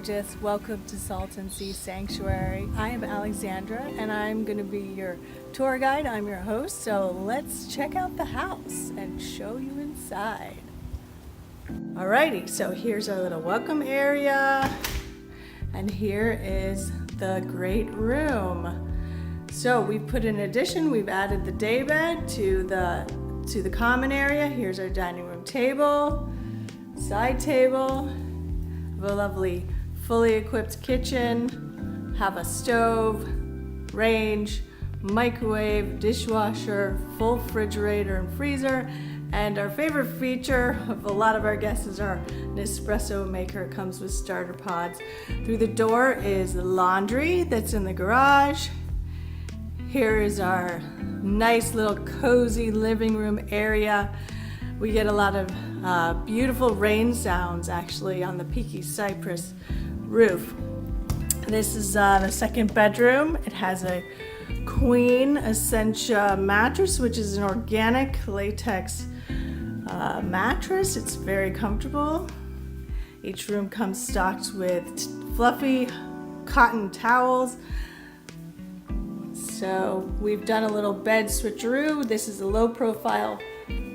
gorgeous. Welcome to Salton Sea Sanctuary. I am Alexandra and I'm going to be your tour guide. I'm your host, so let's check out the house and show you inside. Alrighty, so here's our little welcome area and here is the great room. So we've put an addition, we've added the daybed to the common area. Here's our dining room table, side table. A lovely fully equipped kitchen, have a stove, range, microwave, dishwasher, full refrigerator and freezer, and our favorite feature of a lot of our guests is our Nespresso maker. It comes with starter pods. Through the door is the laundry that's in the garage. Here is our nice little cozy living room area. We get a lot of beautiful rain sounds actually on the peaky cypress roof. This is the second bedroom. It has a Queen Essentia mattress, which is an organic latex mattress. It's very comfortable. Each room comes stocked with fluffy cotton towels. So we've done a little bed switcheroo. This is a low profile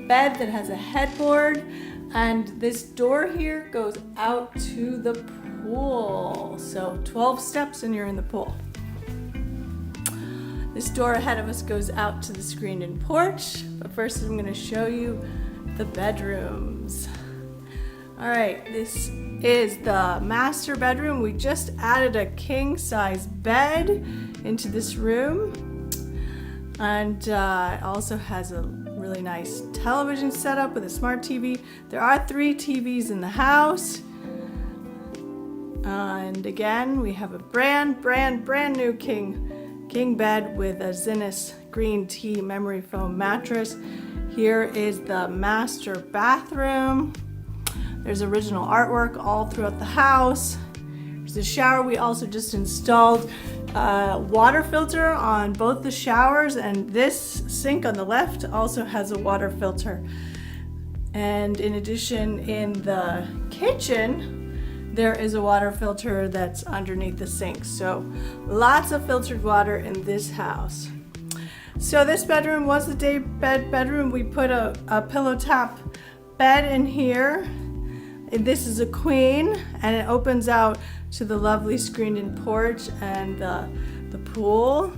bed that has a headboard, and this door here goes out to the pool. So 12 steps and you're in the pool. This door ahead of us goes out to the screened-in porch, but first I'm going to show you the bedrooms. All right, this is the master bedroom. We just added a king-size bed into this room, and it also has a really nice television setup with a smart TV. There are 3 TVs in the house. And again, we have a brand new king bed with a Zinnis green tea memory foam mattress. Here is the master bathroom. There's original artwork all throughout the house. There's a shower. We also just installed water filter on both the showers, and this sink on the left also has a water filter. And in addition, in the kitchen there is a water filter that's underneath the sink. So lots of filtered water in this house. So this bedroom was the day bed bedroom. We put a pillow top bed in here. This is a queen, and it opens out to the lovely screened-in porch and the pool.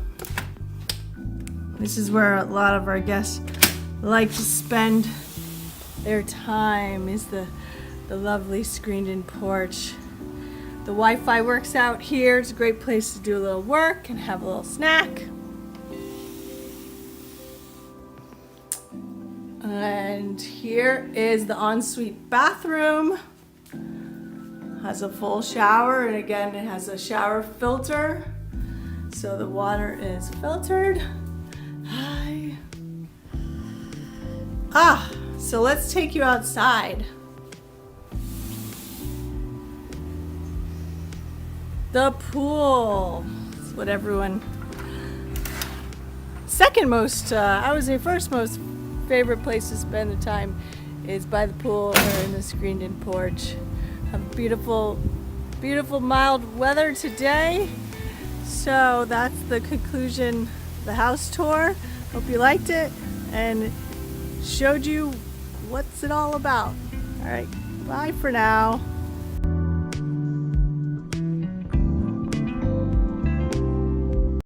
This is where a lot of our guests like to spend their time, is the lovely screened-in porch. The Wi-Fi works out here. It's a great place to do a little work and have a little snack. And here is the ensuite bathroom. Has a full shower, and again it has a shower filter, so the water is filtered. Hi. So let's take you outside. The pool. It's what everyone first most favorite place to spend the time is by the pool or in the screened-in porch. Have beautiful mild weather today. So that's the conclusion of the house tour. Hope you liked it and showed you what's it all about. All right, bye for now.